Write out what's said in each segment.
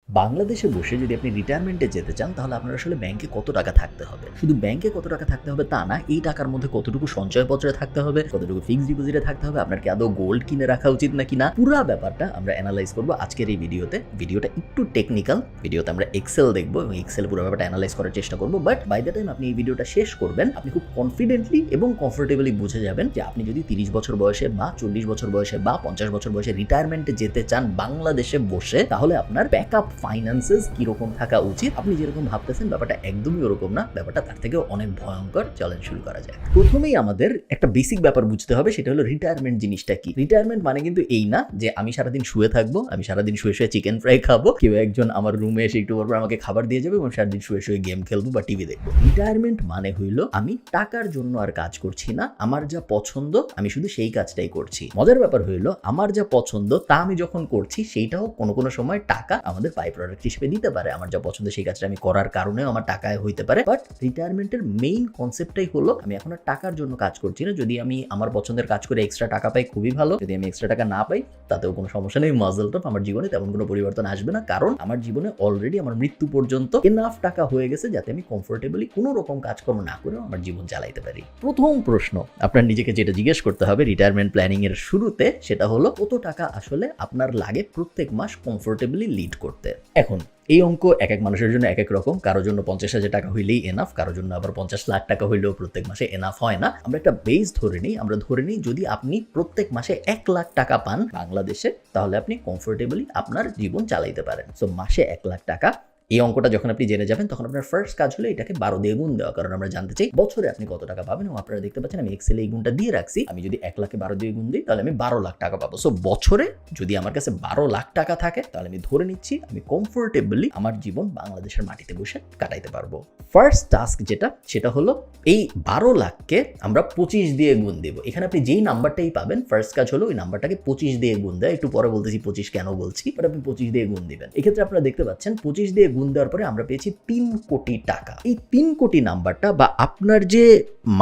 বাংলাদেশে বসে যদি আপনি রিটায়ারমেন্টে যেতে চান তাহলে আপনার আসলে ব্যাংকে কত টাকা থাকতে হবে, শুধু ব্যাংকে কত টাকা থাকতে হবে তা না, এই টাকার মধ্যে কতটুকু সঞ্চয়পত্রে থাকতে হবে, কতটুকু ফিক্সড ডিপোজিটে থাকতে হবে, আপনার কি আদৌ গোল্ড কিনে রাখা উচিত নাকি না, পুরো ব্যাপারটা আমরা অ্যানালাইজ করবো আজকের এই ভিডিওতে। ভিডিওটা একটু টেকনিক্যাল, ভিডিওতে আমরা এক্সেল দেখবো এবং এক্সেল পুরো ব্যাপারটা অ্যানালাইজ করার চেষ্টা করবো। বাট বাই দ্য টাইম আপনি এই ভিডিওটা শেষ করবেন, আপনি খুব কনফিডেন্টলি এবং কমফোর্টেবলি বুঝে যাবেন যে আপনি যদি 30 বছর বয়সে বা 40 বছর বয়সে বা 50 বছর বয়সে রিটায়ারমেন্টে যেতে চান বাংলাদেশে বসে, তাহলে আপনার ব্যাকআপ ফাইন্যান্সেস কিরকম থাকা উচিত। আপনি যেরকম ভাবতেছেন ব্যাপারটা একদমই ওরকম না, ব্যাপারটা তার থেকেও অনেক ভয়ঙ্কর। চলেন শুরু করা যায়। প্রথমেই আমাদের একটা বেসিক ব্যাপার বুঝতে হবে, সেটা হলো রিটায়ারমেন্ট জিনিসটা কি। রিটায়ারমেন্ট মানে কিন্তু এই না যে আমি সারাদিন শুয়ে থাকবো, আমি সারাদিন শুয়ে শুয়ে চিকেন ফ্রাই খাবো, কেউ একজন আমার রুমে এসে একটু পর আমাকে খাবার দিয়ে যাবে এবং সারাদিন শুয়ে শুয়ে গেম খেলবো বা টিভি দেখবো। রিটায়ারমেন্ট মানে হইলো আমি টাকার জন্য আর কাজ করছি না, আমার যা পছন্দ আমি শুধু সেই কাজটাই করছি। মজার ব্যাপার হইলো আমার যা পছন্দ তা আমি যখন করছি সেইটাও কোনো কোনো সময় টাকা আমাদের বাই প্রোডাক্ট হিসেবে দিতে পারে। আমার যা পছন্দ সেই কাজটা আমি করার কারণেও আমার টাকায় হইতে পারে। বাট রিটায়ারমেন্টের মেইন কনসেপ্টটাই হলো আমি এখন আর টাকার জন্য কাজ করছি না। যদি আমি আমার পছন্দের কাজ করে এক্সট্রা টাকা পাই খুবই ভালো, যদি আমি এক্সট্রা টাকা না পাই তাতেও কোনো সমস্যা নেই। মাজল টপ, আমার জীবনে তেমন কোনো পরিবর্তন আসবে না, কারণ আমার জীবনে অলরেডি আমার মৃত্যু পর্যন্ত এনাফ টাকা হয়ে গেছে যাতে আমি কমফোর্টেবলি কোনো রকম কাজকর্ম না করেও আমার জীবন চালাইতে পারি। প্রথম প্রশ্ন আপনার নিজেকে যেটা জিজ্ঞেস করতে হবে রিটায়ারমেন্ট প্ল্যানিং এর শুরুতে, সেটা হলো কত টাকা আসলে আপনার লাগে প্রত্যেক মাস কমফোর্টেবলি লিড করতে। এখন এই অঙ্ক এক এক মানুষের জন্য এক এক রকম, কারোর জন্য 50,000 টাকা হইলেই এনাফ, কারোর জন্য আবার 50 লাখ টাকা হইলেও প্রত্যেক মাসে এনাফ হয় না। আমরা একটা বেস ধরে নিই, আমরা ধরে নিই যদি আপনি প্রত্যেক মাসে 1 লাখ টাকা পান বাংলাদেশে, তাহলে আপনি কমফোর্টেবলি আপনার জীবন চালাইতে পারেন। সো মাসে 1 লাখ টাকা, এই অঙ্কটা যখন আপনি জেনে যাবেন তখন আপনার ফার্স্ট কাজ হলো এটাকে 12 দিয়ে গুণ দেওয়া, কারণ আমরা জানতে চাই বছরে আপনি কত টাকা পাবেন। এবং আপনারা দেখতে পাচ্ছেন আমি এক্সেলে এই গুণটা দিয়ে রাখছি। আমি যদি 1 লাখে 12 দিয়ে গুণ দিই তাহলে আমি 12 লাখ টাকা পাবো। সো বছরে যদি আমার কাছে 12 লাখ টাকা থাকে তাহলে আমি ধরে নিচ্ছি আমি কমফোর্টেবলি আমার জীবন বাংলাদেশের মাটিতে বসে কাটাইতে পারবো। ফার্স্ট টাস্ক যেটা, সেটা হলো এই 12 লাখকে আমরা 25 দিয়ে গুণ দিব। এখানে আপনি যেই নাম্বারটাই পাবেন, ফার্স্ট কাজ হলো ওই নাম্বারটাকে 25 দিয়ে গুণ দেয়। একটু পরে বলতেছি 25 কেন বলছি, বাট আপনি 25 দিয়ে গুণ দিবেন। এক্ষেত্রে আপনারা দেখতে পাচ্ছেন 25 দিয়ে গুণ দেওয়ার পরে আমরা পেয়েছি 3 কোটি টাকা। এই 3 কোটি নাম্বারটা বা আপনার যে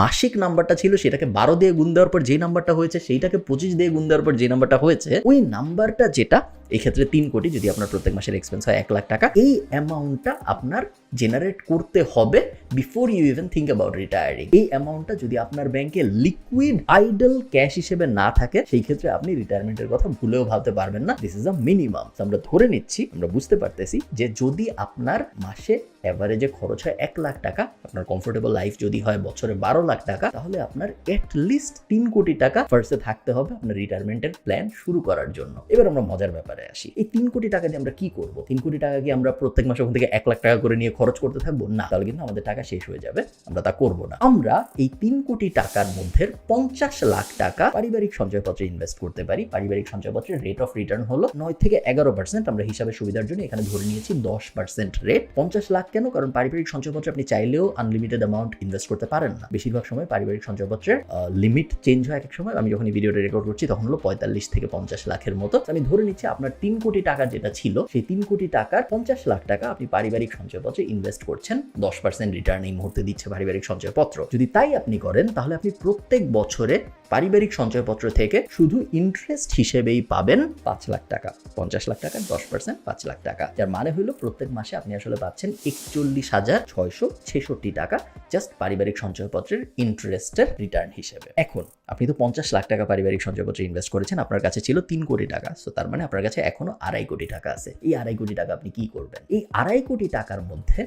মাসিক নাম্বারটা ছিল সেটাকে 12 দিয়ে গুণ দেওয়ার পর যে নাম্বারটা হয়েছে, সেইটাকে 25 দিয়ে গুণ দেওয়ার পর যে নাম্বারটা হয়েছে, ওই নাম্বারটা যেটা এই ক্ষেত্রে 3 কোটি, যদি আপনার প্রত্যেক মাসের এক্সপেন্স হয় 1 লাখ টাকা, এই অ্যামাউন্টটা আপনার জেনারেট করতে হবে before you even think about retiring. এই অ্যামাউন্টটা যদি আপনার ব্যাংকে লিকুইড আইডল ক্যাশ হিসেবে না থাকে, সেই ক্ষেত্রে আপনি রিটায়ারমেন্টের কথা ভুলেও ভাবতে পারবেন না। This is a minimum. আমরা ধরে নিচ্ছি, আমরা বুঝতে পারতেছি যে যদি আপনার মাসে এভারেজে খরচ হয় 1 লাখ টাকা, আপনার কমফোর্টেবল লাইফ যদি হয় বছরে 12 লাখ টাকা, তাহলে আপনার এটলিস্ট 3 কোটি টাকা ফার্স্টে থাকতে হবে আপনার রিটায়ারমেন্টের প্ল্যান শুরু করার জন্য। এবার আমরা মজার ব্যাপারে আসি, এই 3 কোটি টাকা দিয়ে আমরা কি করব? 3 কোটি টাকা কি আমরা প্রত্যেক মাসে ওখান থেকে 1 লাখ টাকা করে নিয়ে খরচ করতে থাকবো? না, তাহলে কিন্তু আমাদের টাকা শেষ হয়ে যাবে, আমরা তা করব না। আমরা এই 3 কোটি টাকার মধ্যে 50 লাখ টাকা পারিবারিক সঞ্চয়পত্রে ইনভেস্ট করতে পারি। পারিবারিক সঞ্চয়পত্রের রেট অফ রিটার্ন হলো 9 থেকে 11%। আমরা হিসাবের সুবিধার জন্য এখানে ধরে নিয়েছি 10% রেট। 50 লাখ কেন? কারণ পারিবারিক সঞ্চয়পত্রে আপনি চাইলেও আনলিমিটেড অ্যামাউন্ট ইনভেস্ট করতে পারেন না। বেশিরভাগ সময় পারিবারিক সঞ্চয়পত্রের লিমিট চেঞ্জ হয় এক সময়। আমি যখন এই ভিডিওটা রেকর্ড করছি তখন হলো 45 থেকে 50 লাখের মতো। আমি ধরে নিচ্ছি আপনার 3 কোটি টাকা যেটা ছিল, সেই 3 কোটি টাকার 50 লাখ টাকা আপনি পারিবারিক সঞ্চয়পত্রে ইনভেস্ট করছেন। 10% রিটার্ন এই মুহূর্তে দিচ্ছে পারিবারিক সঞ্চয়পত্র। যদি তাই আপনি করেন তাহলে আপনি প্রত্যেক বছরে পারিবারিক সঞ্চয়পত্র থেকে শুধু ইন্টারেস্ট হিসেবেই পাবেন 5 লাখ টাকা। 50 লাখ টাকা 10% 5 লাখ টাকা, যার মানে হলো প্রত্যেক মাসে আপনি আসলে পাচ্ছেন 41,666 টাকা জাস্ট পারিবারিক সঞ্চয়পত্রের ইন্টারেস্টের রিটার্ন হিসেবে। এখন আপনি তো 50 লাখ টাকা পারিবারিক সঞ্চয়পত্রে ইনভেস্ট করেছেন, আপনার কাছে ছিল 3 কোটি টাকা। সো তার মানে আপনার কাছে এখনো 2.5 কোটি টাকা আছে। এই 2.5 কোটি টাকা আপনি কি করবেন? এই 2.5 কোটি টাকার মধ্যে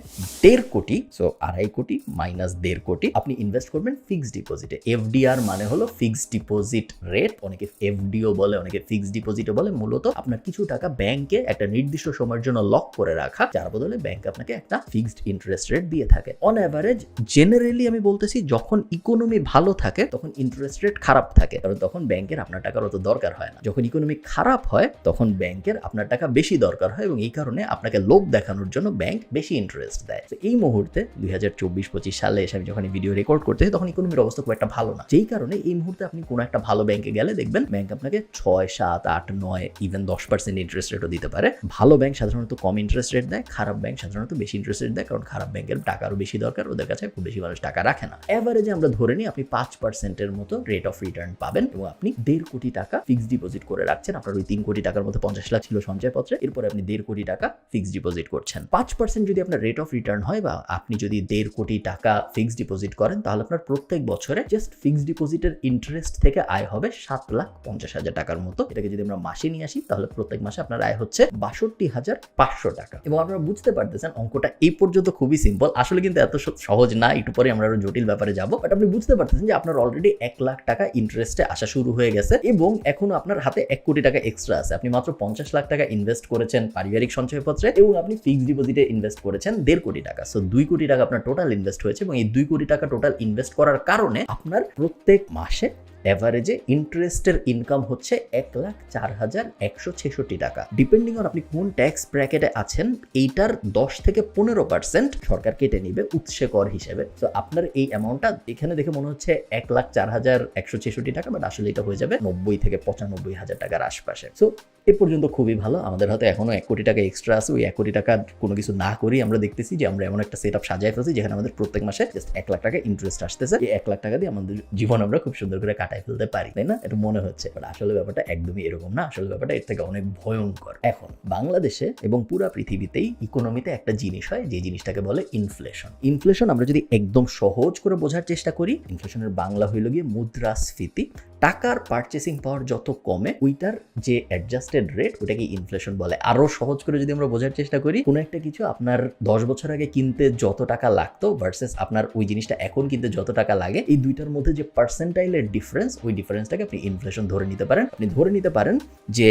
1.5 কোটি, সো 2.5 কোটি মাইনাস 1.5 কোটি আপনি ইনভেস্ট করবেন ফিক্সড ডিপোজিটে। এফডিআর মানে হলো ফিক্সড ডিপোজিট রেট, অনেকে এফডিও বলে, অনেকে ফিক্সড ডিপোজিটও বলে। মূলত আপনার কিছু টাকা ব্যাংকে একটা নির্দিষ্ট সময়ের জন্য লক করে রাখা, যার বদলে ব্যাংক আপনাকে একটা ফিক্সড ইন্টারেস্ট রেট দিয়ে থাকে। অন অ্যাভারেজ জেনারেলি আমি বলতেছি, যখন ইকোনমি ভালো থাকে তখন ইন্টারেস্ট রেট খারাপ থাকে, কারণ তখন ব্যাংকের আপনার টাকার অত দরকার হয় না। যখন ইকোনমি খারাপ হয় তখন ব্যাংকের আপনার টাকা বেশি দরকার হয় এবং এই কারণে আপনাকে লোভ দেখানোর জন্য ব্যাংক বেশি ইন্টারেস্ট দেয়। তো এই মুহূর্তে 2024-25 সালে এসে আমি যখন এই ভিডিও রেকর্ড করতে তখন ইকোনমির অবস্থা খুব একটা ভালো না, যেই কারণে এই মুহূর্তে আপনি কোনো একটা ভালো ব্যাংকে গেলে দেখবেন ব্যাংক আপনাকে 6, 7, 8, 9 ইভেন 10% ইন্টারেস্ট রেটও দিতে পারে। ভালো ব্যাংক সাধারণত কম ইন্টারেস্ট রেট দেয়, খারাপ ব্যাংক সাধারণত বেশি ইন্টারেস্ট ইন্টারেস্ট রেট দেয়, কারণ খারাপ ব্যাংকের টাকা আরও বেশি দরকার, ওদের কাছে খুব বেশি মানুষ টাকা রাখে না। এভারেজে আমরা ধরে নিই আপনি 5%-এর মতো রেট অফ রিটার্ন পাবেন এবং আপনি 1.5 কোটি টাকা ফিক্সড ডিপোজিট করে রাখছেন। আপনার ওই 3 কোটি টাকার মধ্যে 50 লাখ ছিল সঞ্চয়পত্রে, এরপরে আপনি 1.5 কোটি টাকা ফিক্সড ডিপোজিট করছেন। 5% যদি আপনার রেট অফ রিটার্ন হয় বা আপনি যদি 1.5 কোটি টাকা ফিক্সড ডিপোজিট করেন, তাহলে আপনার প্রত্যেক বছরে জাস্ট ফিক্সড ডিপোজিটের ইন্টারেস্ট থেকে আয় হবে 7,50,000 টাকার মতো। এটাকে যদি আমরা মাসে নিয়ে আসি তাহলে প্রত্যেক মাসে আপনার আয় হচ্ছে 62,500 টাকা। এবং আপনারা বুঝতে পারতেছেন অঙ্কটা এই পর্যন্ত খুবই সিম্পল, আসলে কিন্তু এত সহজ না, একটু পরে আমরা আরো জটিল ব্যাপারে যাবো। বাট আপনি বুঝতে পারতেছেন যে আপনার অলরেডি 1 লাখ টাকা ইন্টারেস্টে আসা শুরু হয়ে গেছে এবং এখনো আপনার হাতে 1 কোটি টাকা এক্সট্রা আছে। আপনি মাত্র 50 লাখ টাকা ইনভেস্ট করেছেন পারিবারিক সঞ্চয়পত্রে এবং আপনি ফিক্সড ডিপোজিটে ইনভেস্ট করেছেন 1.5 কোটি টাকা। সো 2 কোটি টাকা আপনার টোটাল ইনভেস্ট হয়েছে এবং এই 2 কোটি টাকা টোটাল ইনভেস্ট করার কারণে আপনার প্রত্যেক মাসে এভারেজে ইন্টারেস্টের ইনকাম হচ্ছে 1,04,166 টাকা। ডিপেন্ডিং অন আপনি কোন ট্যাক্স ব্র্যাকেটে আছেন, এইটার 10 থেকে 15% সরকার কেটে নিবে উৎসে কর হিসেবে। তো আপনার এই অ্যামাউন্টটা এখানে দেখে মনে হচ্ছে 1,04,166 টাকা, বাট আসলে এটা হয়ে যাবে 90 থেকে 95,000 টাকার আশপাশে। সো এ পর্যন্ত খুবই ভালো। আমাদের হাতে এখনো 1 কোটি টাকা এক্সট্রা আছে। ওই 1 কোটি টাকা কোনো কিছু না করি আমরা দেখতেছি যে আমরা এমন একটা সেট আপ সাজায় ফেলছি যেখানে আমাদের প্রত্যেক মাসে জাস্ট 1 লাখ টাকা ইন্টারেস্ট আসতেছে। এই 1 লাখ টাকা দিয়ে আমাদের জীবন আমরা খুব সুন্দর করে কাটাই ফেলতে পারি, তাই না? এটা মনে হচ্ছে, বাট আসলে ব্যাপারটা একদমই এরকম না। আসলে ব্যাপারটা এর থেকে অনেক ভয়ঙ্কর। এখন বাংলাদেশে এবং পুরো পৃথিবীতেই ইকোনমিতে একটা জিনিস হয়, যে জিনিসটাকে বলে ইনফ্লেশন। ইনফ্লেশন আমরা যদি একদম সহজ করে বোঝার চেষ্টা করি, ইনফ্লেশনের বাংলা হইল গিয়ে মুদ্রাস্ফীতি। টাকার পারচেসিং পাওয়ার যত কমে ওইটার যে অ্যাডজাস্টেড রেট ওটাকে ইনফ্লেশন বলে। আরো সহজ করে যদি আমরা বোঝার চেষ্টা করি, কোনো একটা কিছু আপনার 10 বছর আগে কিনতে যত টাকা লাগতো ভার্সেস আপনার ওই জিনিসটা এখন কিনতে যত টাকা লাগে, এই দুইটার মধ্যে যে পার্সেন্টাইলের ডিফারেন্স, ওই ডিফারেন্সটাকে আপনি ইনফ্লেশন ধরে নিতে পারেন। আপনি ধরে নিতে পারেন যে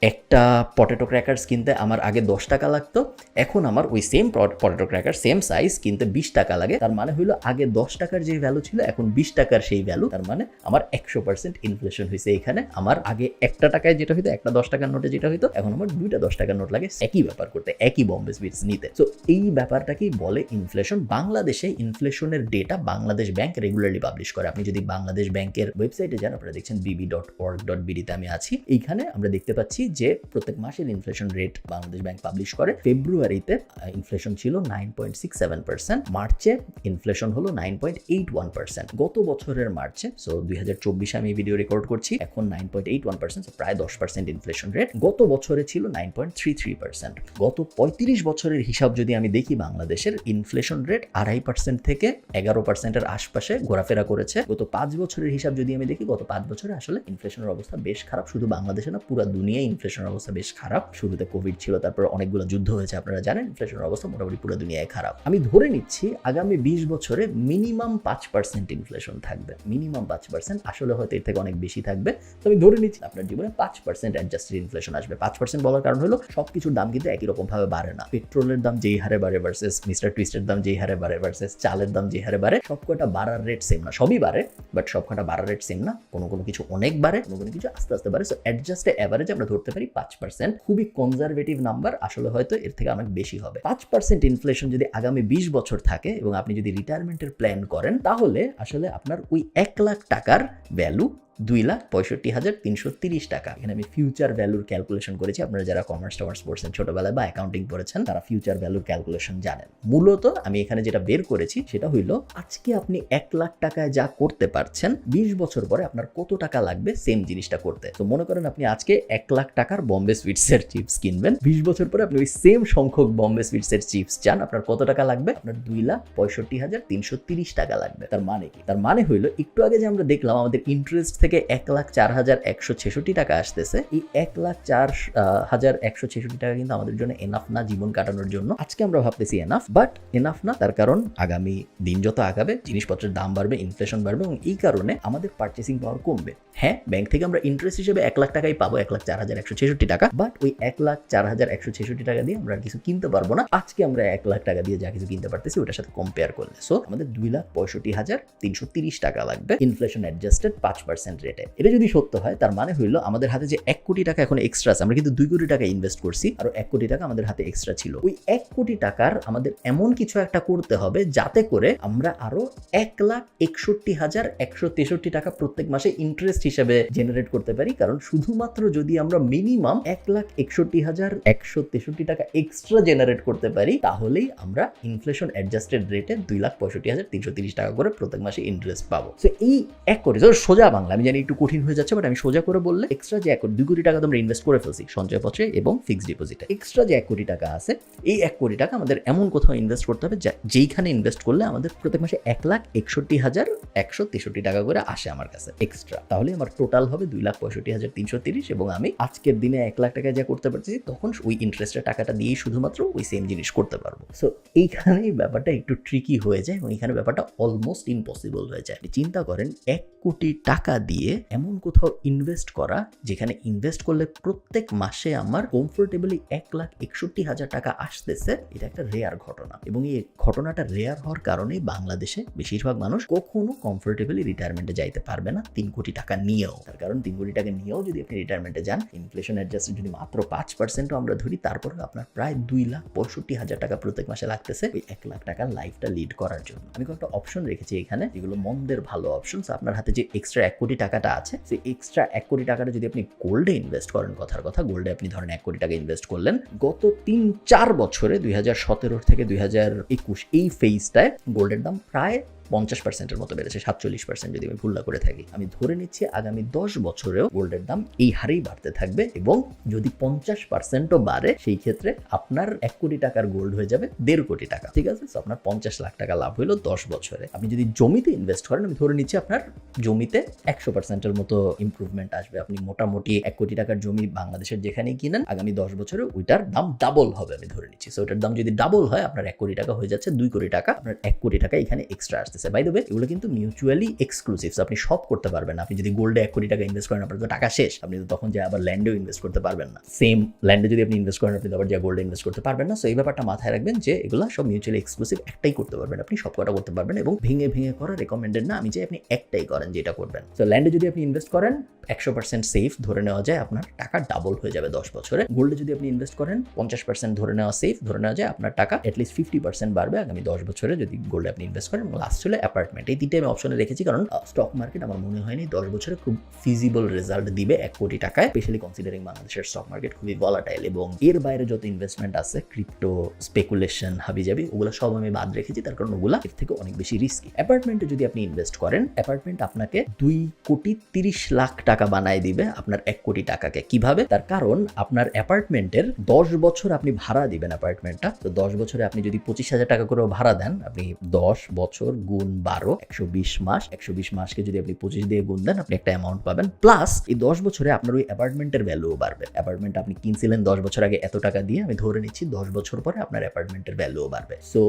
একটা পটেটো ক্র্যাকার্স কিনতে আমার আগে 10 টাকা লাগতো, এখন আমার ওই same potato cracker same size কিনতে 20 টাকা লাগে। তার মানে হইলো আগে 10 টাকার যে ভ্যালু ছিল এখন 20 টাকার সেই ভ্যালু। তার মানে আমার 100% ইনফ্লেশন হয়েছে এখানে। আমার আগে 1 টাকায় যেটা হইতো, একটা 10 টাকার নোটে যেটা হইতো, এখন আমার 2টা 10 টাকার নোট লাগে একই ব্যাপার করতে, একই বম্বে সুইটস নিতে। সো এই ব্যাপারটাকেই বলে ইনফ্লেশন। বাংলাদেশে ইনফ্লেশনের data Bangladesh bank regularly publish করে। আপনি যদি বাংলাদেশ ব্যাংকের ওয়েবসাইটে যান, আপনারা দেখছেন bb.org.bd তে আমি আছি। এইখানে আমরা দেখতে পাচ্ছি যে প্রত্যেক মাসের inflation rate Bangladesh bank publish করে। ফেব্রুয়ারিতে ইনফ্লেশন ছিল 9.67%, মার্চে ইনফ্লেশন হলো 9.81%। গত বছরের মার্চে, সো 2024 আমি এই ভিডিও রেকর্ড করছি, এখন 9.81%, প্রায় 10% ইনফ্লেশন রেট। গত বছরে ছিল 9.33%। গত 35 বছরের হিসাব যদি আমি দেখি, বাংলাদেশের ইনফ্লেশন রেট 2.5% থেকে 11%-এর আশপাশে ঘোরাফেরা করেছে। গত 5 বছরের হিসাব যদি আমি দেখি, গত 5 বছরে আসলে ইনফ্লেশনের অবস্থা বেশ খারাপ। শুধু বাংলাদেশে না, পুরো দুনিয়ায় ইনফ্লেশনের অবস্থা বেশ খারাপ। শুরুতে কোভিড ছিল, তারপর অনেকগুলো যুদ্ধ হয়েছে, আপনারা জানেন। ইনফ্লেশনের অবস্থা মোটামুটি পুরো দুনিয়ায় খারাপ। আমি ধরে নিচ্ছি আগামী 20 বছরে মিনিমাম 5% ইনফ্লেশন থাকবে। মিনিমাম 5%, আসলে হয়তো এর থেকে অনেক বেশি থাকবে। তো আমি ধরে নিচ্ছি আপনার জীবনে 5% অ্যাডজাস্টেড ইনফ্লেশন আসবে। 5% বলার কারণ হলো সবকিছুর দাম কিন্তু একই রকম ভাবে বাড়ে না। পেট্রোলের দাম যেই হারে বাড়ে ভার্সেস মিস্টার টুইস্টের দাম যেই হারে বাড়ে ভার্সেস চালের দাম যেই হারে বাড়ে, সবকটা বাড়ার রেট সেম না। সবই বাড়ে, বাট সবকটা বাড়ার রেট সেম না। কোনো কিছু অনেক বাড়ে, কোনো কিছু আস্তে আস্তে বাড়ে। সো অ্যাডজাস্টে এভারেজ আমরা ধরতে পারি 5%। খুবই কনজারভেটিভ নাম্বার, আসলে হয়তো এর থেকে অনেক বেশি হবে। 5% ইনফ্লেশন যদি আগামী 20 বছর থাকে এবং আপনি যদি রিটায়ারমেন্টের প্ল্যান করেন, তাহলে আসলে আপনার ওই 1 লাখ টাকার ভ্যালু 2,65,330 টাকা। এখানে আমি ফিউচার ভ্যালুর ক্যালকুলেশন করেছি। আপনারা যারা কমার্স পড়ছেন ছোটবেলায় বা অ্যাকাউন্টিং পড়েছেন, তারা ফিউচার ভ্যালুর ক্যালকুলেশন জানেন। মূলত আমি এখানে যেটা বের করেছি সেটা হইলো, আজকে আপনি 1 লাখ টাকায় যা করতে পারছেন, 20 বছর পরে আপনার কত টাকা লাগবে সেম জিনিসটা করতে। তো মনে করেন আপনি আজকে 1 লাখ টাকার বম্বে সুইটসের চিপস কিনবেন, 20 বছর পরে আপনি ওই সেম সংখ্যক বম্বে সুইটসের চিপস চান, আপনার কত টাকা লাগবে? আপনার 2,65,330 টাকা লাগবে। তার মানে কি? তার মানে হইলো, একটু আগে যে আমরা দেখলাম আমাদের ইন্টারেস্ট থেকে 1,04,166 টাকা আসতেছে, এই 1,04,166 টাকা কিন্তু আমাদের জন্য এনাফ না জীবন কাটানোর জন্য। আজকে আমরা ভাবতেছি এনাফ, বাট এনাফ না। তার কারণ আগামী দিন যত আগাবে জিনিসপত্রের দাম বাড়বে, ইনফ্লেশন বাড়বে এবং এই কারণে আমাদের পারচেসিং পাওয়ার কমবে। হ্যাঁ, ব্যাংক থেকে আমরা ইন্টারেস্ট হিসেবে 1 লাখ টাকাই পাবো, 1,04,166 টাকা, বাট ওই 1,04,166 টাকা দিয়ে আমরা আর কিছু কিনতে পারবো না। আজকে আমরা 1 লাখ টাকা দিয়ে যা কিছু কিনতে পারতেছি ওটার সাথে কম্পেয়ার করলে। সো আমাদের 2,65,330 টাকা লাগবে ইনফ্লেশন অ্যাডজাস্টেড 5% 5% রেটে। এটা যদি সত্য হয় তার মানে হইলো আমাদের হাতে যে 1 কোটি টাকা এখন এক্সট্রা আছে, আমরা কিন্তু 2 কোটি টাকা ইনভেস্ট করছি, আর 1 কোটি টাকা আমাদের হাতে এক্সট্রা ছিল। ওই 1 কোটি টাকার আমাদের এমন কিছু একটা করতে হবে যাতে করে আমরা আরো 1,61,163 টাকা প্রত্যেক মাসে ইন্টারেস্ট হিসেবে জেনারেট করতে পারি। কারণ শুধুমাত্র যদি আমরা মিনিমাম 1,61,163 টাকা এক্সট্রা জেনারেট করতে পারি তাহলেই আমরা ইনফ্লেশন অ্যাডজাস্টেড রেটে 2,65,330 টাকা করে প্রত্যেক মাসে ইন্টারেস্ট পাবো। সো এই 1 কোটি, সোজা বাংলা আমি জানি একটু কঠিন হয়ে যাচ্ছে, বাট আমি সোজা করে বললে এক্সট্রা যে 2 কোটি টাকা তোমরা ইনভেস্ট করে ফেলছি সঞ্চয়পত্রে এবং ফিক্সড ডিপোজিটে, এক্সট্রা যে 1 কোটি টাকা আছে এই 1 কোটি টাকা আমাদের এমন কোথাও ইনভেস্ট করতে হবে যেইখানে ইনভেস্ট করলে আমাদের প্রত্যেক মাসে 1,61,163 টাকা করে আসে আমার কাছে এক্সট্রা। তাহলে আমার টোটাল হবে 2,65,330 এবং আমি আজকের দিনে 1 লাখ টাকা যা করতে পারছি তখন ওই ইন্টারেস্টের টাকাটা দিয়েই শুধুমাত্র ওই সেম জিনিস করতে পারবো। সো এইখানেই ব্যাপারটা একটু ট্রিকি হয়ে যায় এবং এখানে ব্যাপারটা অলমোস্ট ইম্পসিবল হয়ে যায়। চিন্তা করেন 1 কোটি টাকা দিয়ে এমন কোথাও ইনভেস্ট করা যেখানে ইনভেস্ট করলে প্রত্যেক মাসে আমার কমফোর্টেবলি 1,61,000 টাকা আসতেছে, এটা একটা রেয়ার ঘটনা। এবং এই ঘটনাটা রেয়ার হওয়ার কারণেই বাংলাদেশে বেশিরভাগ মানুষ কখনো কমফোর্টেবলি রিটায়ারমেন্টে যাইতে পারবে না 3 কোটি টাকা নিয়েও। তার কারণ 3 কোটি টাকা নিয়েও যদি আপনি রিটায়ারমেন্টে যান, ইনফ্লেশন অ্যাডজাস্টেড যদি মাত্র 5%ও আমরা ধরি, তারপরে আপনার প্রায় 2,65,000 টাকা প্রত্যেক মাসে লাগতেছে ওই 1 লাখ টাকার লাইফটা লিড করার জন্য। আমি কয়েকটা অপশন রেখেছি এখানে যেগুলো মন্দের ভালো অপশন। আপনার হাতে যে এক্সট্রা 1 কোটি টাকাটা আছে, সেই এক্সট্রা 1 কোটি টাকাটা যদি আপনি গোল্ডে ইনভেস্ট করেন, কথার কথা গোল্ডে আপনি ধরেন 1 কোটি টাকা ইনভেস্ট করলেন, গত 3-4 বছরে 2017 থেকে 2021 এই ফেজটায় গোল্ডের দাম প্রায় 50%-এর মতো বেড়েছে, 47% যদি আমি ভুল না করে থাকি। আমি ধরে নিচ্ছি আগামী 10 বছরেও গোল্ডের দাম এই হারেই বাড়তে থাকবে এবং যদি 50%ও বাড়ে সেই ক্ষেত্রে আপনার 1 কোটি টাকার গোল্ড হয়ে যাবে 1.5 কোটি টাকা। ঠিক আছে, তো আপনার 50 লাখ টাকা লাভ হইলো 10 বছরে। আপনি যদি জমিতে ইনভেস্ট করেন, আমি ধরে নিচ্ছি আপনার জমিতে 100%-এর মতো ইমপ্রুভমেন্ট আসবে। আপনি মোটামুটি 1 কোটি টাকার জমি বাংলাদেশের যেখানেই কিনেন, আগামী 10 বছরে ওইটার দাম ডাবল হবে আমি ধরে নিচ্ছি। সো ওটার দাম যদি ডাবল হয় আপনার 1 কোটি টাকা হয়ে যাচ্ছে 2 কোটি টাকা, আপনার 1 কোটি টাকা এখানে এক্সট্রা আসতেছে। বাই দ্য ওয়ে এগুলো কিন্তু মিউচুয়ালি এক্সক্লুসিভ, আপনি সব করতে পারবেন না। আপনি যদি গোল্ডে 1 কোটি টাকা ইনভেস্ট করেন আপনার তো টাকা শেষ, আপনি তো তখন যে আবার ল্যান্ডেও ইনভেস্ট করতে পারবেন না। সেম ল্যান্ডে যদি আপনি ইনভেস্ট করেন আপনি আবার যে গোল্ডে ইনভেস্ট করতে পারবেন না। সো এই ব্যাপারটা মাথায় রাখবেন যে এগুলো সব মিউচুয়ালি এক্সক্লুসিভ, একটাই করতে পারবেন, আপনি সব কটা করতে পারবেন এবং ভেঙে ভেঙে করা রেকমেন্ডেড না। আমি চাই আপনি একটাই করেন যেটা করবেন। সো ল্যান্ডে যদি আপনি ইনভেস্ট করেন 100% সেফ, ধরে নেওয়া যায় আপনার টাকা ডাবল হয়ে যাবে 10 বছরে। গোল্ডে যদি আপনি ইনভেস্ট করেন 50% ধরে নেওয়া সেফ, ধরে নেওয়া যায় আপনার টাকা অ্যাটলিস্ট 50% বাড়বে আগামী 10 বছরে যদি গোল্ডে আপনি ইনভেস্ট করেন। এবং লাস্ট হলো অ্যাপার্টমেন্ট। এই তিনটে আমি অপশনে রেখেছি কারণ স্টক মার্কেট আমার মনে হয়নি 10 বছরে খুব ফিজিবল রেজাল্ট দিবে 1 কোটি টাকায়, স্পেশালি কনসিডারিং বাংলাদেশের স্টক মার্কেট খুবই ভলাটাইল এবং এর বাইরে যত ইনভেস্টমেন্ট আছে ক্রিপ্টো, স্পেকুলেশন, হাবিজাবি, ওগুলো সব আমি বাদ রেখেছি তার কারণ ওগুলা এর থেকে অনেক বেশি রিস্কি। অ্যাপার্টমেন্টে যদি আপনি ইনভেস্ট করেন, অ্যাপার্টমেন্ট আপনাকে 2,30,00,000 টাকা বানায় দিবে আপনার 1 কোটি টাকাকে। কিভাবে? তার কারণ আপনার অ্যাপার্টমেন্টের 10 বছর আপনি ভাড়া দিবেন অ্যাপার্টমেন্টটা। তো 10 বছরে আপনি যদি 25,000 টাকা করেও ভাড়া দেন, আপনি 10 বছর গুণ 12 120 মাস, 120 মাসকে যদি আপনি 25 দিয়ে গুণ দেন আপনি একটা অ্যামাউন্ট পাবেন। প্লাস এই 10 বছরে আপনার ওই অ্যাপার্টমেন্টের ভ্যালুও বাড়বে। অ্যাপার্টমেন্ট আপনি কিনছিলেন 10 বছর আগে এত টাকা দিয়ে, আমি ধরে নিচ্ছি 10 বছর পরে আপনার অ্যাপার্টমেন্টের ভ্যালুও বাড়বে। সো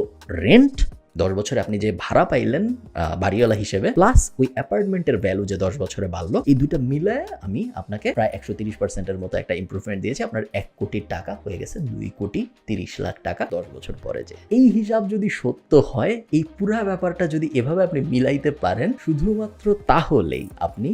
রেন্ট 10 বছরে আপনি যে ভাড়া পাইলেন বাড়িওয়ালা হিসেবে, প্লাস ওই অ্যাপার্টমেন্টের ভ্যালু যে 10 বছরে বাড়লো, এই দুইটা মিলে আমি আপনাকে প্রায় 130%-এর মতো একটা ইমপ্রুভমেন্ট দিয়েছি। আপনার 1 কোটি টাকা হয়ে গেছে 2,30,00,000 টাকা 10 বছর পরে। যে এই হিসাব যদি সত্য হয়, এই পুরা ব্যাপারটা যদি এভাবে আপনি মিলাইতে পারেন, শুধুমাত্র তাহলেই আপনি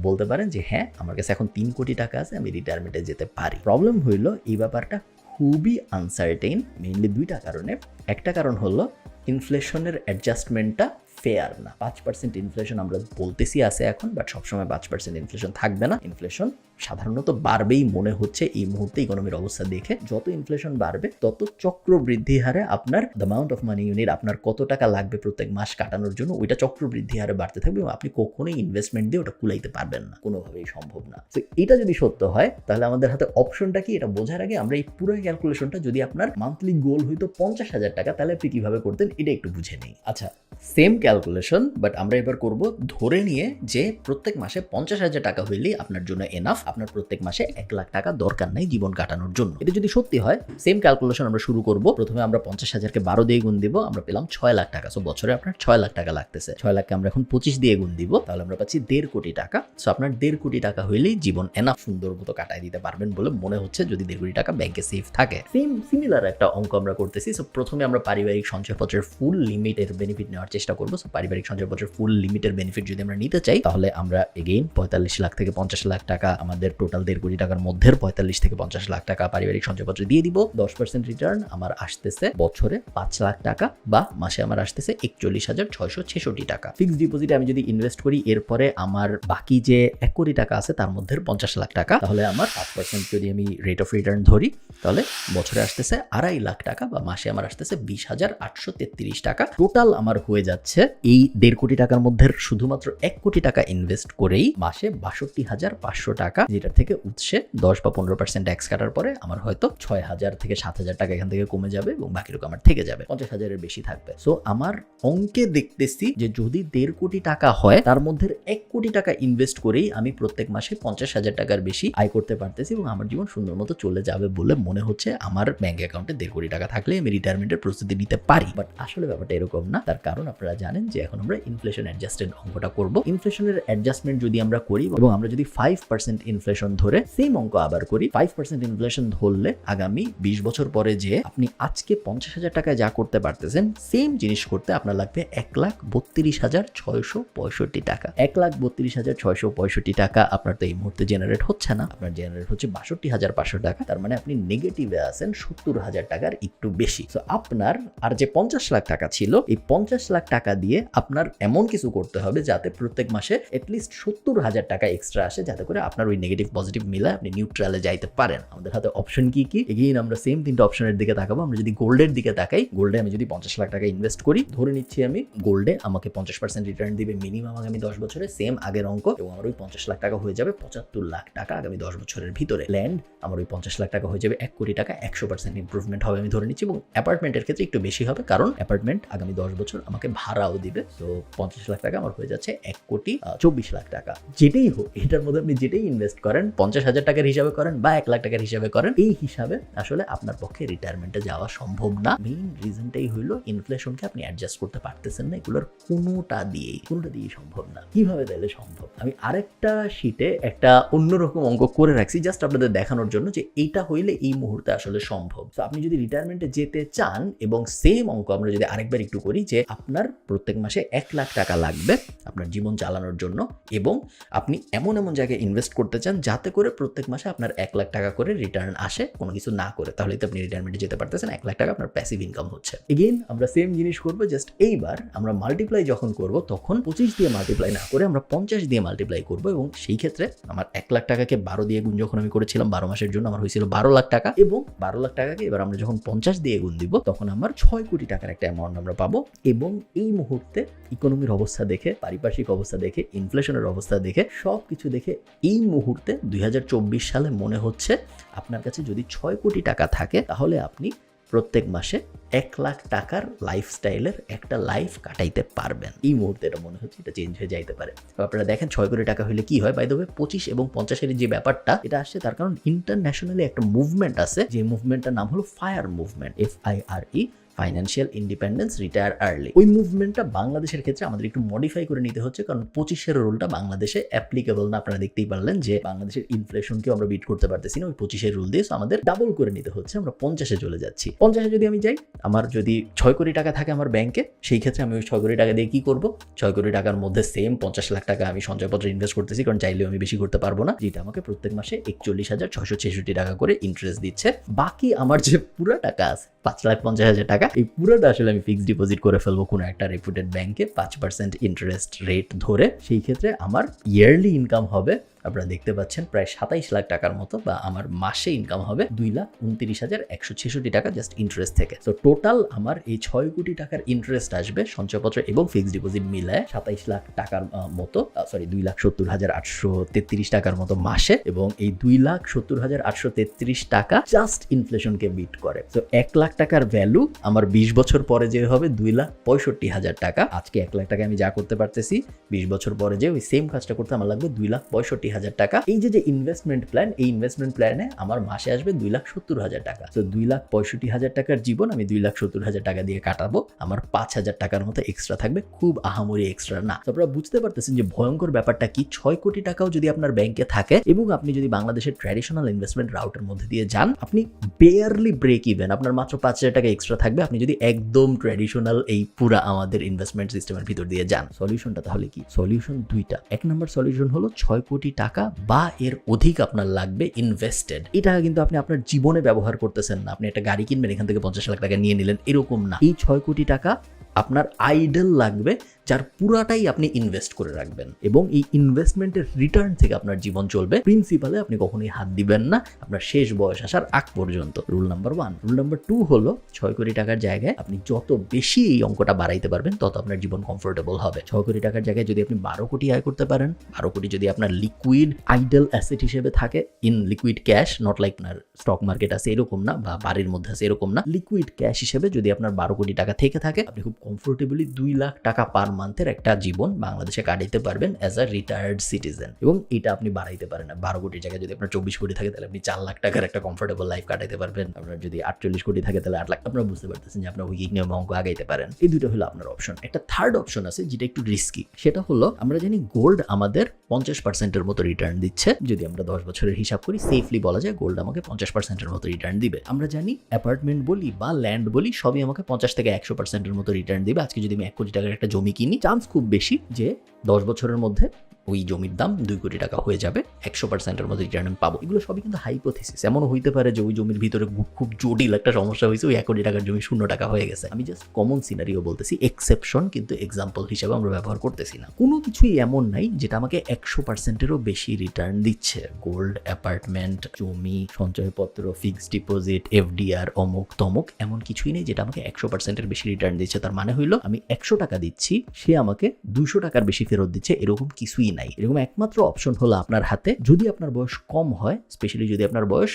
বলতে পারেন যে হ্যাঁ আমার কাছে এখন 3 কোটি টাকা আছে, আমি রিটায়ারমেন্টে যেতে পারি। প্রবলেম হইলো এই ব্যাপারটা খুবই আনসার্টেইন, মেইনলি 2টা কারণে। একটা কারণ হলো ইনফ্লেশনের অ্যাডজাস্টমেন্টটা ফেয়ার না। 5% ইনফ্লেশন আমরা বলতেছি আছে এখন, বাট সবসময় 5% ইনফ্লেশন থাকবে না। ইনফ্লেশন সাধারণত বাড়বেই মনে হচ্ছে এই মুহূর্তে ইকোনমির অবস্থা দেখে। যত ইনফ্লেশন বাড়বে তত চক্রবৃদ্ধি হারে আপনার the amount of money unit, আপনার কত টাকা লাগবে প্রত্যেক মাস কাটানোর জন্য, ওইটা চক্রবৃদ্ধি হারে বাড়তে থাকবে এবং আপনি কখনোই ইনভেস্টমেন্ট দিয়ে ওটা কুলাইতে পারবেন না, কোনোভাবেই সম্ভব না। তো এটা যদি সত্য হয় তাহলে আমাদের হাতে অপশনটা কি এটা বোঝার আগে আমরা এই পুরো ক্যালকুলেশনটা, যদি আপনার মান্থলি গোল হইতো 50,000 টাকা তাহলে আপনি কিভাবে করতেন এটা একটু বুঝে নেই। আচ্ছা, সেম ক্যালকুলেশন, বাট আমরা এবার করব ধরে নিয়ে যে প্রত্যেক মাসে 50,000 টাকা হইলেই আপনার জন্য এনাফ আপনার প্রত্যেক মাসে 1 লাখ টাকা দরকার নাই জীবন কাটানোর জন্য। এটা যদি সত্যি হয়, সেম ক্যালকুলেশন আমরা শুরু করব। প্রথমে আমরা 50,000কে 12 দিয়ে গুণ দিব, আমরা পেলাম 6 লাখ টাকা। সো বছরে আপনার 6 লাখ টাকা লাগতেছে। 6 লাখকে আমরা এখন 25 দিয়ে গুণ দিব, তাহলে আমরা পাচ্ছি 1.5 কোটি টাকা। সো আপনার 1.5 কোটি টাকা হইলেই জীবন এনাফ সুন্দর মতো কাটাই দিতে পারবেন বলে মনে হচ্ছে, যদি 1.5 কোটি টাকা ব্যাংকে সেফ থাকে। সিমিলার একটা অঙ্ক আমরা করতেছি। সো প্রথমে আমরা পারিবারিক সঞ্চয়পত্রের ফুল লিমিটের বেনিফিট নেওয়ার চেষ্টা করবো। সো পারিবারিক সঞ্চয়পত্রের ফুল লিমিটের বেনিফিট যদি আমরা নিতে চাই, তাহলে আমরা এগেইন 45 লাখ থেকে 50 লাখ টাকা, আমাদের টোটাল 1.5 কোটি টাকার মধ্যে 45 থেকে 50 লাখ টাকা পারিবারিক সঞ্চয়পত্রে দিয়ে দিব। 10% রিটার্ন আমার আসতেছে বছরে 5 লাখ টাকা, বা মাসে আমার আসতেছে 41,666 টাকা। ফিক্সড ডিপোজিটে আমি যদি ইনভেস্ট করি, এরপরে আমার বাকি যে 1 কোটি টাকা আছে তার মধ্যে 50 লাখ টাকা, তাহলে আমার 5% যদি আমি রেট অফ রিটার্ন ধরি, তাহলে বছরে আসতেছে 2.5 লাখ টাকা, বা মাসে আমার আসতেছে 20,833 টাকা। টোটাল আমার হয়ে যাচ্ছে এই 1.5 কোটি টাকার মধ্যে শুধুমাত্র 1 কোটি টাকা ইনভেস্ট করেই মাসে 62,500 টাকা, যেটা থেকে উৎসে 10 বা 15% ট্যাক্স কাটার পরে আমার হয়তো 6,000 থেকে 7,000 টাকা এখান থেকে কমে যাবে, এবং বাকি রকম আমার থেকে যাবে 50,000-এর বেশি থাকবে। সো আমার অঙ্কে দেখতেছি যে যদি 1.5 কোটি টাকা হয়, তার মধ্যে 1 কোটি টাকা ইনভেস্ট করেই আমি প্রত্যেক মাসে 50,000 টাকার বেশি আয় করতে পারতেছি, এবং আমার জীবন সুন্দর মতো চলে যাবে বলে মনে হচ্ছে। আমার ব্যাংক অ্যাকাউন্টে 1.5 কোটি টাকা থাকলে আমি রিটায়ারমেন্টের প্রস্তুতি নিতে পারি। বাট আসলে ব্যাপারটা এরকম না। তার কারণ আপনারা জানেন যে এখন আমরা ইনফ্লেশন অ্যাডজাস্টেড অঙ্কটা করব। ইনফ্লেশনের অ্যাডজাস্টমেন্ট যদি আমরা করি, এবং আমরা যদি 5% ইনফ্লেশন ধরে সেম অঙ্ক আবার করি, 5% ইনফ্লেশন ধরলে আগামী 20 বছর পরে যে আপনি আজকে 50,000 টাকায় যা করতে পারতেছেন, সেম জিনিস করতে আপনার লাগবে 1,32,665 টাকা। 1,32,665 টাকা আপনার তো এই মুহূর্তে জেনারেট হচ্ছে না, আপনার জেনারেট হচ্ছে 62,500 টাকা। তার মানে আপনি নেগেটিভে আছেন 70,000 টাকার একটু বেশি। তো আপনার আর যে 50 লাখ টাকা ছিল, এই 50 লাখ টাকা দিয়ে আপনার এমন কিছু করতে হবে যাতে প্রত্যেক মাসে এটলিস্ট 70,000 টাকা এক্সট্রা আসে, যাতে করে আপনার ওই নেগেটিভ পজিটিভ মিলে আপনি নিউট্রালে যাইতে পারেন। আমাদের হাতে অপশন কি কি? এগেইন আমরা সেম 3টা অপশনের দিকে তাকাবো। আমরা যদি গোল্ডের দিকে তাকাই, গোল্ডে আমি যদি 50 লাখ টাকা ইনভেস্ট করি, ধরে নিচ্ছি আমি গোল্ডে আমাকে 50% রিটার্ন দিবে মিনিমাম আগামী 10 বছরে, সেম আগের অঙ্ক, এবং আমার ওই 50 লাখ টাকা হয়ে যাবে 75 লাখ টাকা আগামী 10 বছরের ভিতরে। ল্যান্ড আমার ওই 50 লাখ টাকা হয়ে যাবে 1 কোটি টাকা, 100% ইমপ্রুভমেন্ট হবে আমি ধরে নিচ্ছি, এবং অ্যাপার্টমেন্টের ক্ষেত্রে একটু বেশি হবে, কারণ অ্যাপার্টমেন্ট আগামী 10 বছর আমাকে ভাড়াও দিবে। তো 50 লাখ টাকা আমার হয়ে যাচ্ছে 1,24 লাখ টাকা। যেটাই হোক, এটার মধ্যে আপনি যেটাই ইনভেস্ট করেন, 50,000 টাকার হিসাবে করেন বা 1 লাখ টাকার হিসাবে করেন, এই হিসাবে আসলে আপনার পক্ষে রিটায়ারমেন্টে যাওয়া সম্ভব না। মেইন রিজনটাই হইলো ইনফ্লেশনকে আপনি অ্যাডজাস্ট করতে পারতেছেন না। এগুলোর কোনোটা দিয়েই সম্ভব না। কিভাবে তাহলে সম্ভব? আমি আরেকটা শিটে একটা অন্যরকম অঙ্ক করে রাখছি, জাস্ট আপনাদের দেখানোর জন্য যে এইটা হইলে এই মুহূর্তে আসলে সম্ভব। তো আপনি যদি রিটায়ারমেন্টে যেতে চান, এবং সেম অঙ্ক আমরা যদি আরেকবার একটু করি, যে আপনার প্রত্যেক মাসে 1 লাখ টাকা লাগবে আপনার জীবন চালানোর জন্য, এবং আপনি এমন জায়গায় ইনভেস্ট করতে চান যাতে করে প্রত্যেক মাসে আপনার 1 লাখ টাকা করে রিটার্ন আসে কোনো কিছু না করে, তাহলে তো আপনি রিটায়ারমেন্টে যেতে পারতেছেন। 1 লাখ টাকা আপনার প্যাসিভ ইনকাম হচ্ছে। এগেইন আমরা সেম জিনিস করবো, জাস্ট এইবার আমরা মাল্টিপ্লাই যখন করব, তখন 25 দিয়ে মাল্টিপ্লাই না করে আমরা 50 দিয়ে মাল্টিপ্লাই করবো, এবং সেই ক্ষেত্রে আমার 1 লাখ টাকাকে 12 দিয়ে গুণ যখন আমি করেছিলাম 12 মাসের জন্য, আমার হয়েছিল 12 লাখ টাকা, এবং 12 লাখ টাকাকে এবার আমরা যখন 50 দিয়ে গুণ দিব, তখন আমার 6 কোটি টাকার একটা অ্যামাউন্ট আমরা পাবো। এবং এই মুহূর্তে ইকোনমির অবস্থা দেখে, পারিপার্শ্বিক অবস্থা দেখে, ইনফ্লেশনের অবস্থা দেখে, সব কিছু দেখে এই মুহূর্তে 2024 সালে মনে হচ্ছে আপনার কাছে যদি 6 কোটি টাকা থাকে, তাহলে আপনি প্রত্যেক মাসে 1 লাখ টাকার লাইফস্টাইলের একটা লাইফ কাটাইতে পারবেন। এই মুহূর্তে এটা মনে হচ্ছে এটা চেঞ্জ হয়ে যাইতে পারে। আপনারা দেখেন 6 কোটি টাকা হলে কি হয়। বাই দ্য ওয়ে 25 এবং 50-এর যে ব্যাপারটা, এটা আসছে তার কারণ ইন্টারন্যাশনালি একটা মুভমেন্ট আছে, যে মুভমেন্টটার নাম হলো fire movement, FIRE, financial independence retire early. ওই মুভমেন্টটা বাংলাদেশের ক্ষেত্রে আমাদের একটু মডিফাই করে নিতে হচ্ছে, কারণ 25-এর রুলটা বাংলাদেশে অ্যাপ্লিকেবল না। আপনারা দেখতেই পারলেন যে বাংলাদেশের ইনফ্লেশনকেও আমরা বিট করতে পারতেছি না ওই 25-এর রুল দিয়ে। আমাদের ডাবল করে নিতে হচ্ছে, আমরা 50-এ চলে যাচ্ছি। 50-এ যদি আমি যাই, আমার যদি 6 কোটি টাকা থাকে আমার ব্যাংকে, সেই ক্ষেত্রে আমি ওই 6 কোটি টাকা দিয়ে কি করব? 6 কোটি টাকার মধ্যে সেম 50 লাখ টাকা আমি সঞ্চয়পত্রে ইনভেস্ট করতেছি, কারণ চাইলেও আমি বেশি করতে পারবো না, যেটা আমাকে প্রত্যেক মাসে 41,666 টাকা করে ইন্টারেস্ট দিচ্ছে। বাকি আমার যে পুরো টাকা আছে 5,50,000 টাকা, এই পুরোটা আসলে আমি ফিক্সড ডিপোজিট করে ফেলবো কোনো একটা রেপুটেড ব্যাংকে 5% ইন্টারেস্ট রেট ধরে। সেই ক্ষেত্রে আমার ইয়ারলি ইনকাম হবে, আপনারা দেখতে পাচ্ছেন, প্রায় 27 লাখ টাকার মতো, বা আমার মাসে ইনকাম হবে 2,29,166 টাকা জাস্ট ইন্টারেস্ট থেকে। তো টোটাল আমার এই 6 কোটি টাকার ইন্টারেস্ট আসবে সঞ্চয়পত্র এবং ফিক্সড ডিপোজিট মিলায় 27 লাখ টাকার মতো, 2,70,833 টাকার মতো মাসে, এবং এই 2,70,833 টাকা জাস্ট ইনফ্লেশনকে বিট করে। তো 1 লাখ টাকার ভ্যালু আমার 20 বছর পরে যে হবে 2,65,000 টাকা। আজকে 1 লাখ টাকা আমি যা করতে পারতেছি, 20 বছর পরে যে ওই সেম কাজটা করতে আমার লাগবে 2,65,000 65,000 টাকা। এই যে ইনভেস্টমেন্ট প্ল্যান, এই ইনভেস্টমেন্ট প্ল্যানে আমার মাসে আসবে 2,70,000 টাকা। তো 2,65,000 টাকার জীবন আমি 2,70,000 টাকা দিয়ে কাটাবো, আমার 5,000 টাকার মতো এক্সট্রা থাকবে, খুব আহামরি এক্সট্রা না। তো আপনারা বুঝতে পারতেছেন যে ভয়ঙ্কর ব্যাপারটা কি। 6 কোটি টাকাও যদি আপনার ব্যাংকে থাকে এবং আপনি যদি বাংলাদেশের ট্র্যাডিশনাল ইনভেস্টমেন্ট রাউটের মধ্যে দিয়ে যান, আপনি বেয়ারলি ব্রেক ইভেন, আপনার মাত্র 5,000 টাকা এক্সট্রা থাকবে আপনি যদি একদম ট্র্যাডিশনাল এই পুরা আমাদের ইনভেস্টমেন্ট সিস্টেমের ভিতর দিয়ে যান। সলিউশনটা তাহলে কি? সলিউশন দুইটা। এক নম্বর সলিউশন হলো 6 কোটি টাকা বা এর অধিক আপনার লাগবে ইনভেস্টেড। এই টাকা কিন্তু আপনি আপনার জীবনে ব্যবহার করতেছেন না। আপনি একটা গাড়ি কিনবেন, এখান থেকে 50 লাখ টাকা নিয়ে নিলেন, এরকম না। এই 6 কোটি টাকা আপনার আইডল লাগবে, যার পুরাটাই আপনি ইনভেস্ট করে রাখবেন এবং এই ইনভেস্টমেন্টের রিটার্ন থেকে আপনার জীবন চলবে। প্রিন্সিপালে আপনি কখনোই হাত দিবেন না আপনার শেষ বয়স আসার আগ পর্যন্ত। Rule number 1। রুল নাম্বার 2 হলো 6 কোটি টাকার জায়গায় আপনি যত বেশি এই অঙ্কটা বাড়াইতে পারবেন তত আপনার জীবন কমফোর্টেবল হবে। 6 কোটি টাকার জায়গায় যদি আপনি 12 কোটি আয় করতে পারেন, 12 কোটি যদি আপনার লিকুইড আইডল অ্যাসেট হিসেবে থাকে, in liquid cash, not like আপনার স্টক মার্কেট আছে এরকম না বা বাড়ির মধ্যে আছে এরকম না, লিকুইড ক্যাশ হিসেবে যদি আপনার 12 কোটি টাকা থেকে থাকে, আপনি খুব কমফোর্টেবলি 2 লাখ টাকা পার মান্থের একটা জীবন বাংলাদেশে কাটাইতে পারবেন অ্যাজ আ রিটায়ার্ড সিটিজেন। এবং এটা আপনি বাড়াইতে পারেন না। 12 কোটির জায়গায় যদি আপনার 24 কোটি থাকে তাহলে আপনি 4 লাখ টাকার একটা কমফোর্টেবল লাইফ কাটাইতে পারবেন। আপনার যদি 48 কোটি থাকে তাহলে 8 লাখ। আপনারা বুঝতে পারতেছেন যে আপনার উইকিং নিয়ম অঙ্ক আগাইতে পারেন। এই দুটো হলো আপনার অপশন। একটা থার্ড অপশন আছে যেটা একটু রিস্কি। সেটা হলো আমরা জানি গোল্ড আমাদের 50% মতো রিটার্ন দিচ্ছে। যদি আমরা 10 বছরের হিসাব করি, সেফলি বলা যায় গোল্ড আমাকে 50% মতো রিটার্ন দিবে। আমরা জানি অ্যাপার্টমেন্ট বলি বা ল্যান্ড বলি সবই আমাকে 50 থেকে 100% মতো রিটার্ন দিবে। আজকে যদি আমি 1 কোটি টাকার একটা জমি কিনি, চান্স খুব বেশি যে 10 বছরের মধ্যে ওই জমির দাম 2 কোটি টাকা হয়ে যাবে, 100% মতো রিটার্ন আমি পাবো। এগুলো সবই কিন্তু হাইপোথিসিস। এমনও হইতে পারে যে ওই জমির ভিতরে খুব জটিল একটা সমস্যা হয়েছে, ওই 1 কোটি টাকার জমি 0 টাকা হয়ে গেছে। আমি জাস্ট কমন সিনারিও বলতেছি, এক্সেপশন কিন্তু এক্সাম্পল হিসেবে আমরা ব্যবহার করতেছি না। কোনো কিছুই এমন নাই যেটা আমাকে 100%-এরও বেশি রিটার্ন দিচ্ছে। গোল্ড, অ্যাপার্টমেন্ট, জমি, সঞ্চয়পত্র, ফিক্সড ডিপোজিট, এফডিআর, অমুক তমুক, এমন কিছুই নেই যেটা আমাকে 100%-এর বেশি রিটার্ন দিচ্ছে। তার মানে হইলো আমি 100 টাকা দিচ্ছি, সে আমাকে 200 টাকার বেশি ফেরত দিচ্ছে, এরকম কিছুই নাই। এরকম একমাত্র অপশন হলো আপনার হাতে, যদি আপনার বয়স কম হয়, স্পেশালি যদি আপনার বয়স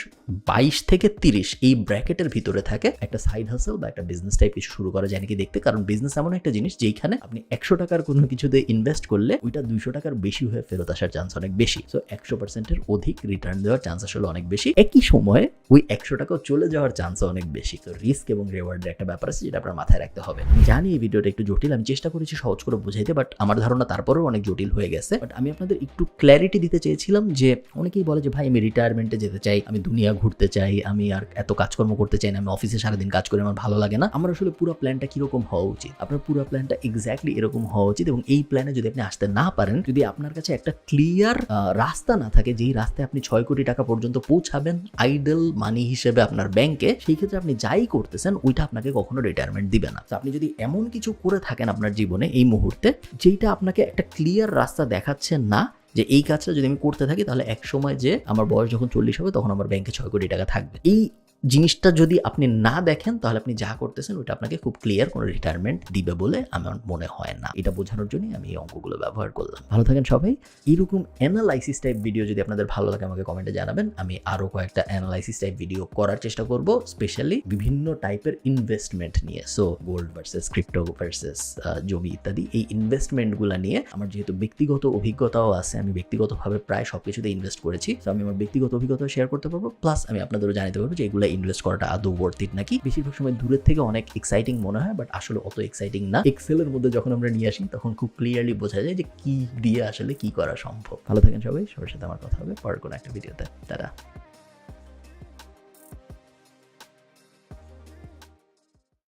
22 থেকে 30 এই ব্র্যাকেটের ভিতরে থাকে, একটা সাইড হাসেল বা একটা বিজনেস টাইপ কিছু শুরু করা যায় নাকি দেখতে। কারণ বিজনেস এমন একটা জিনিস যেখানে আপনি 100 টাকার কোনো কিছুতে ইনভেস্ট করলে ওইটা 200 টাকার বেশি হয়ে ফেরত আসার চান্স অনেক বেশি। সো 100%-এর অধিক রিটার্ন দেওয়ার চান্স আসলে অনেক বেশি। একই সময়ে ওই 100 টাকাও চলে যাওয়ার চান্স অনেক বেশি। তো রিস্ক এবং রিওয়ার্ডের একটা ব্যাপার আছে যেটা আপনার মাথায় রাখতে হবে। জানি এই ভিডিওটা একটু জটিল, আমি চেষ্টা করেছি সহজ করে বোঝাইতে, বাট আমার ধারণা তারপরেও অনেক জটিল হয়ে গেছে। বাট আমি আপনাদের একটু ক্ল্যারিটি দিতে চেয়েছিলাম যে অনেকেই বলে যে ভাই আমি রিটায়ারমেন্টে যেতে চাই, আমি দুনিয়া ঘুরতে চাই, আমি আর এত কাজকর্ম করতে চাই না, আমি অফিসে সারাদিন কাজ করে আমার ভালো লাগে না। আমার আসলে পুরো প্ল্যানটা কিরকম হওয়া উচিত? আপনার পুরো প্ল্যানটা এক্স্যাক্টলি এরকম হওয়া উচিত। এবং এই প্ল্যানে যদি আপনি আসতে না পারেন, যদি আপনার কাছে একটা ক্লিয়ার রাস্তা না থাকে যেই রাস্তায় আপনি 6 কোটি টাকা পর্যন্ত পৌঁছাবেন আইডল মানি হিসেবে আপনার ব্যাংকে, সেই ক্ষেত্রে আপনি যাই করতেছেন ওইটা আপনাকে কখনো রিটায়ারমেন্ট দিবে না। তো আপনি যদি এমন কিছু করে থাকেন আপনার জীবনে এই মুহূর্তে যেইটা আপনাকে একটা ক্লিয়ার রাস্তা দেখাচ্ছে না যে এই কাজটা যদি আমি করতে থাকি তাহলে এক সময় যে আমার বয়স যখন 40 হবে তখন আমার ব্যাংকে 6 কোটি টাকা থাকবে, এই জিনিসটা যদি আপনি না দেখেন তাহলে আপনি যা করতেছেন ওটা আপনাকে খুব ক্লিয়ার কোনো রিটায়ারমেন্ট দিবে বলে আমার মনে হয় না। এটা বোঝানোর জন্যই আমি এই অঙ্কগুলো ব্যবহার করলাম। ভালো থাকেন সবাই। এরকম অ্যানালাইসিস টাইপ ভিডিও যদি আপনাদের ভালো লাগে আমাকে কমেন্টে জানাবেন। আমি আরও কয়েকটা অ্যানালাইসিস টাইপ ভিডিও করার চেষ্টা করব, স্পেশালি বিভিন্ন টাইপের ইনভেস্টমেন্ট নিয়ে। So gold versus crypto versus জমি ইত্যাদি এই ইনভেস্টমেন্টগুলো নিয়ে আমার যেহেতু ব্যক্তিগত অভিজ্ঞতাও আছে, আমি ব্যক্তিগতভাবে প্রায় সব কিছুতে ইনভেস্ট করেছি, তো আমি আমার ব্যক্তিগত অভিজ্ঞতা শেয়ার করতে পারবো। প্লাস আমি আপনাদেরও জানাতে পারবো যে এগুলো ইনভেস্ট করাটা আদৌ ওয়ার্থ ইট নাকি। বেশিরভাগ সময় দূরের থেকে অনেক এক্সাইটিং মনে হয়, বাট আসলে অত এক্সাইটিং না। এক্সেলের মধ্যে যখন আমরা নিয়ে আসি তখন খুব ক্লিয়ারলি বোঝা যায় যে কি দিয়ে আসলে কি করা সম্ভব। ভালো থাকেন সবাই, সবার সাথে আমার কথা হবে পরের কোনো একটা ভিডিওতে। তারা